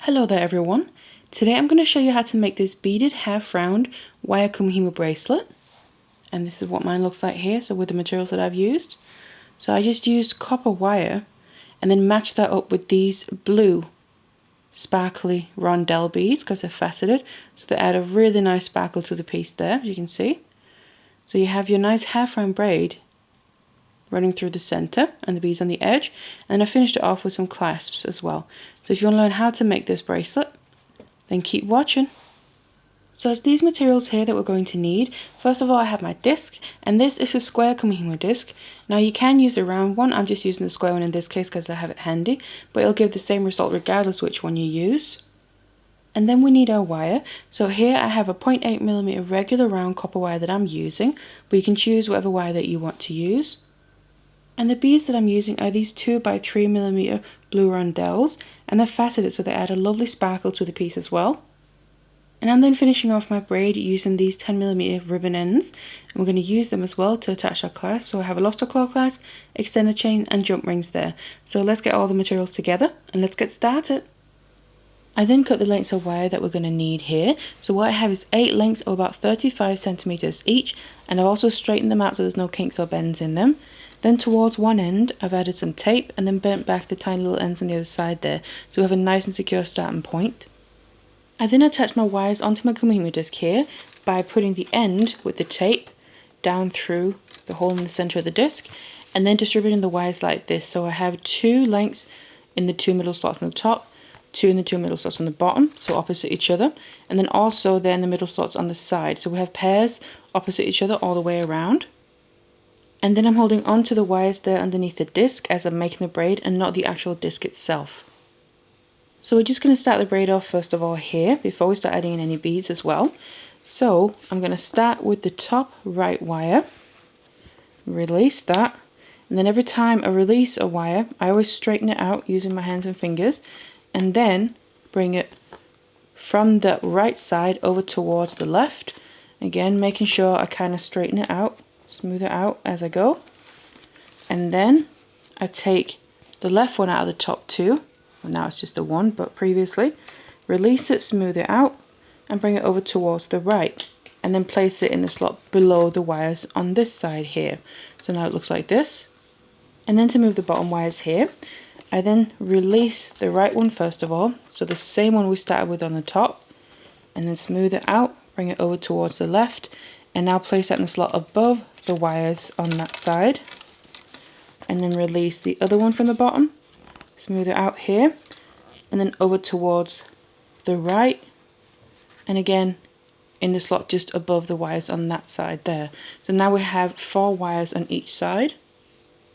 Hello there everyone. Today I'm going to show you how to make this beaded half round wire Kumihimo bracelet. And this is what mine looks like here, so with the materials that I've used. So I just used copper wire and then matched that up with these blue sparkly rondelle beads because they're faceted. So they add a really nice sparkle to the piece there, as you can see. So you have your nice half round braid running through the center and the beads on the edge, and I finished it off with some clasps as well. So if you want to learn how to make this bracelet, then keep watching. So it's these materials here that we're going to need. First of all, I have my disc, and this is a square Kumihimo disc. Now you can use the round one, I'm just using the square one in this case because I have it handy, but it'll give the same result regardless which one you use. And then we need our wire. So here I have a 0.8mm regular round copper wire that I'm using, but you can choose whatever wire that you want to use. And the beads that I'm using are these 2x3mm blue rondelles, and they're faceted so they add a lovely sparkle to the piece as well. And I'm then finishing off my braid using these 10mm ribbon ends, and we're going to use them as well to attach our clasp. So I have a lobster claw clasp, extender chain and jump rings there. So let's get all the materials together and let's get started. I then cut the lengths of wire that we're going to need here. So what I have is 8 lengths of about 35cm each, and I've also straightened them out so there's no kinks or bends in them. Then towards one end I've added some tape and then bent back the tiny little ends on the other side there, so we have a nice and secure starting point. I then attach my wires onto my Kumihimo disc here by putting the end with the tape down through the hole in the center of the disc, and then distributing the wires like this. So I have 2 lengths in the 2 middle slots on the top, 2 in the 2 middle slots on the bottom, so opposite each other, and then also there in the middle slots on the side. So we have pairs opposite each other all the way around. And then I'm holding on to the wires there underneath the disc as I'm making the braid and not the actual disc itself. So we're just going to start the braid off first of all here before we start adding in any beads as well. So I'm going to start with the top right wire, release that, and then every time I release a wire I always straighten it out using my hands and fingers, and then bring it from the right side over towards the left, again making sure I kind of straighten it out, smooth it out as I go. And then I take the left one out of the top 2, well now it's just a 1 but previously, release it, smooth it out and bring it over towards the right, and then place it in the slot below the wires on this side here. So now it looks like this. And then to move the bottom wires here, I then release the right one first of all, so the same one we started with on the top, and then smooth it out, bring it over towards the left, and now place that in the slot above the wires on that side, and then release the other one from the bottom, smooth it out here, and then over towards the right, and again in the slot just above the wires on that side there. So now we have 4 wires on each side,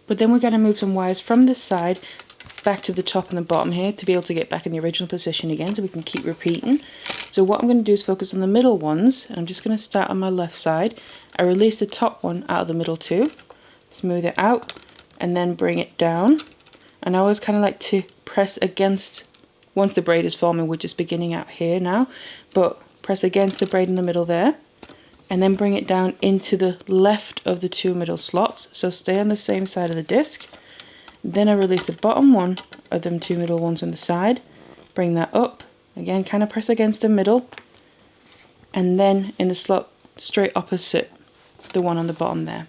but then we're going to move some wires from this side back to the top and the bottom here to be able to get back in the original position again, so we can keep repeating. So what I'm going to do is focus on the middle ones, and I'm just going to start on my left side. I release the top one out of the middle 2, smooth it out, and then bring it down. And I always kind of like to press against, once the braid is forming, we're just beginning out here now, but press against the braid in the middle there, and then bring it down into the left of the 2 middle slots, so stay on the same side of the disc. Then I release the bottom one of them 2 middle ones on the side, bring that up, again kind of press against the middle, and then in the slot straight opposite the one on the bottom there.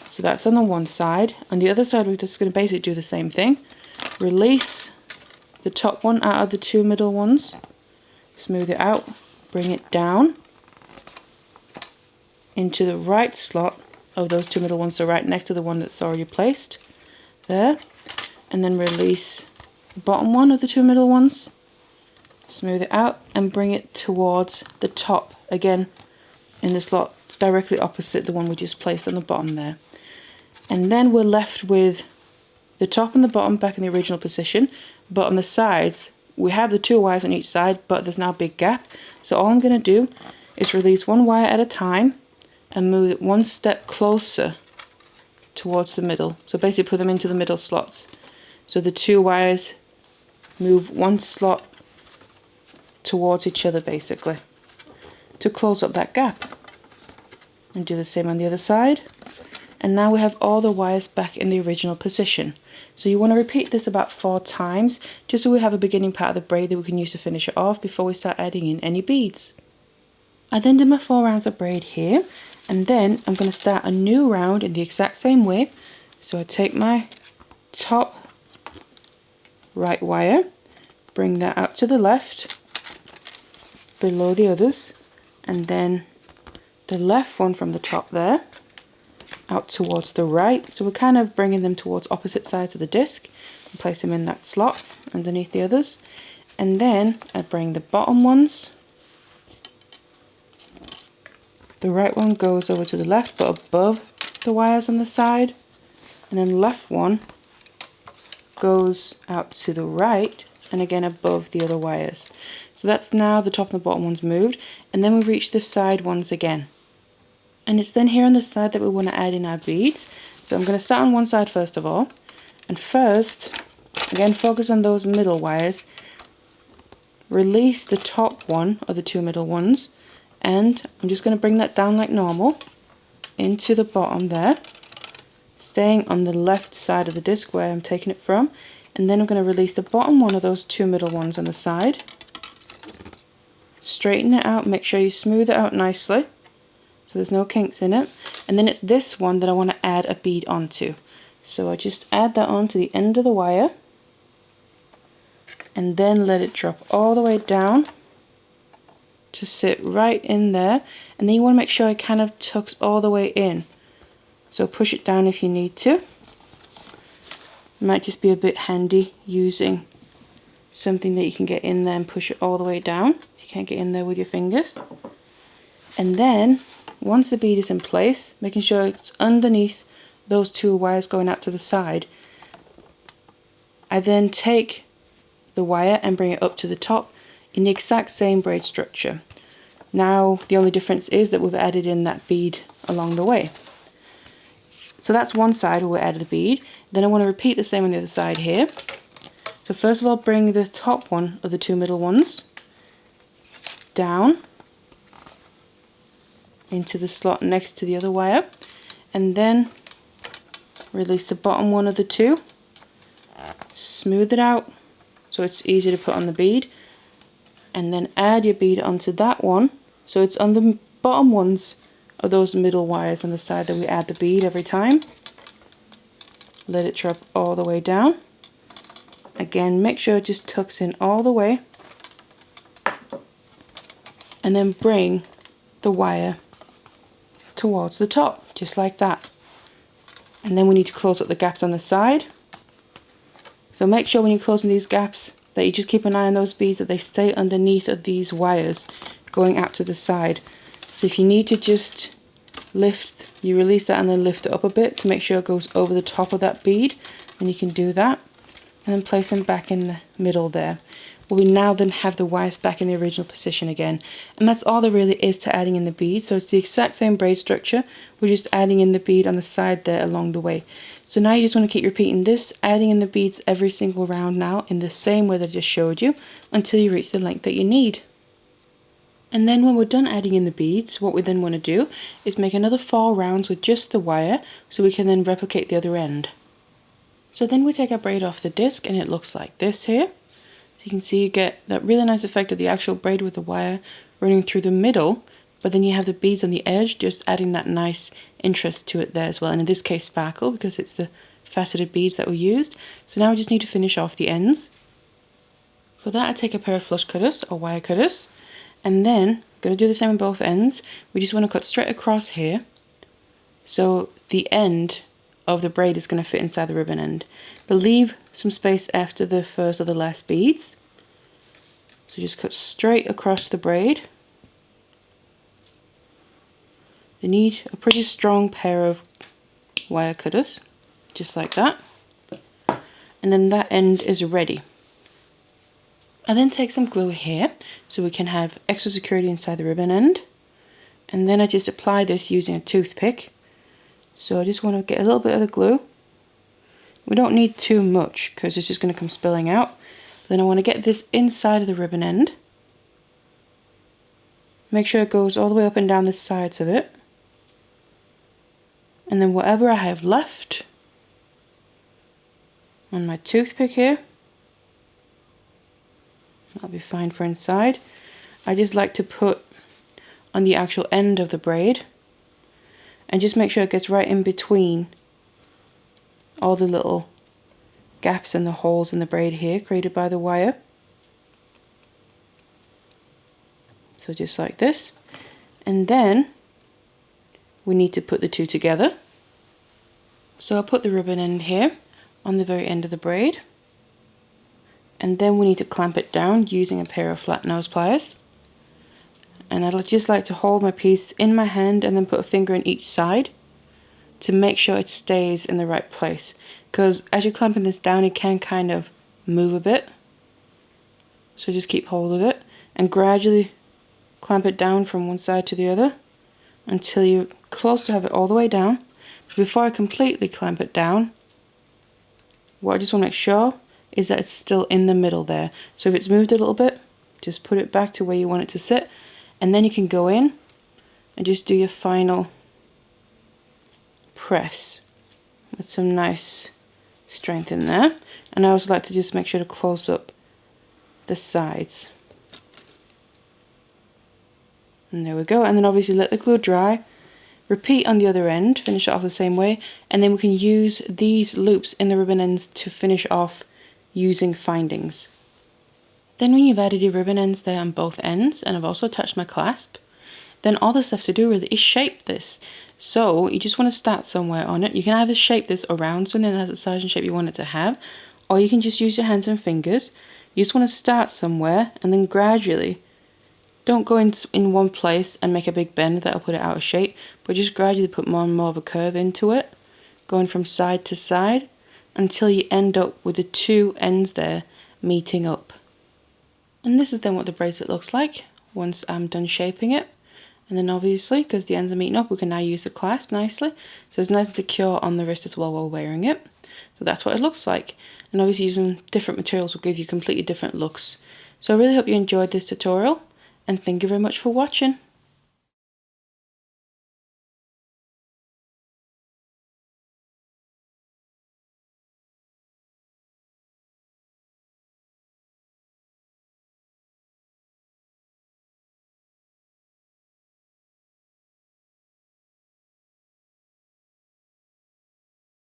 So that's on the one side. On the other side we're just going to basically do the same thing. Release the top one out of the 2 middle ones, smooth it out, bring it down into the right slot of those 2 middle ones, so right next to the one that's already placed there, and then release the bottom one of the 2 middle ones, smooth it out and bring it towards the top, again in the slot directly opposite the one we just placed on the bottom there. And then we're left with the top and the bottom back in the original position, but on the sides we have the 2 wires on each side, but there's now a big gap. So all I'm going to do is release 1 wire at a time and move it 1 step closer towards the middle. So basically put them into the middle slots. So the 2 wires move 1 slot towards each other basically to close up that gap. And do the same on the other side. and now we have all the wires back in the original position. So you want to repeat this about 4 times, just so we have a beginning part of the braid that we can use to finish it off before we start adding in any beads. I then did my 4 rounds of braid here, and then I'm going to start a new round in the exact same way. So I take my top right wire, bring that out to the left, below the others, and then the left one from the top there, out towards the right. So we're kind of bringing them towards opposite sides of the disc, and place them in that slot underneath the others. And then I bring the bottom ones. The right one goes over to the left, but above the wires on the side. And then the left one goes out to the right, and again above the other wires. So that's now the top and the bottom ones moved. And then we reach the side ones again. And it's then here on the side that we want to add in our beads. So I'm going to start on one side first of all. And first, again, focus on those middle wires. Release the top one of the 2 middle ones. And I'm just going to bring that down like normal into the bottom there, staying on the left side of the disc where I'm taking it from. And then I'm going to release the bottom one of those 2 middle ones on the side. Straighten it out, make sure you smooth it out nicely so there's no kinks in it. And then it's this one that I want to add a bead onto. So I just add that onto the end of the wire and then let it drop all the way down to sit right in there. And then you want to make sure it kind of tucks all the way in. So push it down if you need to. It might just be a bit handy using something that you can get in there and push it all the way down if you can't get in there with your fingers. And then once the bead is in place, making sure it's underneath those 2 wires going out to the side, I then take the wire and bring it up to the top in the exact same braid structure. Now the only difference is that we've added in that bead along the way. So that's one side where we added the bead. Then I want to repeat the same on the other side here. So first of all, bring the top one of the 2 middle ones down into the slot next to the other wire, and then release the bottom one of the 2, smooth it out so it's easy to put on the bead, and then add your bead onto that one so it's on the bottom ones of those middle wires on the side that we add the bead every time. Let it drop all the way down. Again, make sure it just tucks in all the way, and then bring the wire towards the top, just like that. And then we need to close up the gaps on the side. So make sure when you're closing these gaps that you just keep an eye on those beads, that they stay underneath of these wires going out to the side. So if you need to just lift, you release that and then lift it up a bit to make sure it goes over the top of that bead, then you can do that. And then place them back in the middle there. Well, we now then have the wires back in the original position again. And that's all there really is to adding in the bead. So it's the exact same braid structure. We're just adding in the bead on the side there along the way. So now you just want to keep repeating this, adding in the beads every single round now in the same way that I just showed you until you reach the length that you need. And then when we're done adding in the beads, what we then want to do is make another 4 rounds with just the wire so we can then replicate the other end. So then we take our braid off the disc and it looks like this here. So you can see you get that really nice effect of the actual braid with the wire running through the middle, but then you have the beads on the edge just adding that nice interest to it there as well. And in this case sparkle, because it's the faceted beads that we used. So now we just need to finish off the ends. For that I take a pair of flush cutters or wire cutters, and then I'm going to do the same on both ends. We just want to cut straight across here so the end of the braid is going to fit inside the ribbon end, but leave some space after the first or the last beads. So just cut straight across the braid. You need a pretty strong pair of wire cutters, just like that, and then that end is ready. I then take some glue here so we can have extra security inside the ribbon end, and then I just apply this using a toothpick. So I just want to get a little bit of the glue. We don't need too much because it's just going to come spilling out. Then I want to get this inside of the ribbon end. Make sure it goes all the way up and down the sides of it. And then whatever I have left on my toothpick here, that'll be fine for inside. I just like to put on the actual end of the braid and just make sure it gets right in between all the little gaps and the holes in the braid here created by the wire. So just like this. And then we need to put the two together. So I'll put the ribbon end here on the very end of the braid. And then we need to clamp it down using a pair of flat nose pliers. And I'd just like to hold my piece in my hand and then put a finger in each side to make sure it stays in the right place. Because as you're clamping this down, it can kind of move a bit. So just keep hold of it and gradually clamp it down from one side to the other until you're close to have it all the way down. Before I completely clamp it down, what I just want to make sure is that it's still in the middle there. So if it's moved a little bit, just put it back to where you want it to sit, and then you can go in and just do your final press with some nice strength in there. And I also like to just make sure to close up the sides. And there we go. And then obviously let the glue dry. Repeat on the other end, finish it off the same way, and then we can use these loops in the ribbon ends to finish off using findings. Then when you've added your ribbon ends there on both ends, and I've also attached my clasp, then all that's left to do really is shape this. So you just want to start somewhere on it. You can either shape this around something that has the size and shape you want it to have, or you can just use your hands and fingers. You just want to start somewhere and then gradually, don't go in one place and make a big bend that'll put it out of shape, but just gradually put more and more of a curve into it, going from side to side until you end up with the two ends there meeting up. And this is then what the bracelet looks like once I'm done shaping it. And then obviously, because the ends are meeting up, we can now use the clasp nicely. So it's nice and secure on the wrist as well while wearing it. So that's what it looks like. And obviously using different materials will give you completely different looks. So I really hope you enjoyed this tutorial. And thank you very much for watching.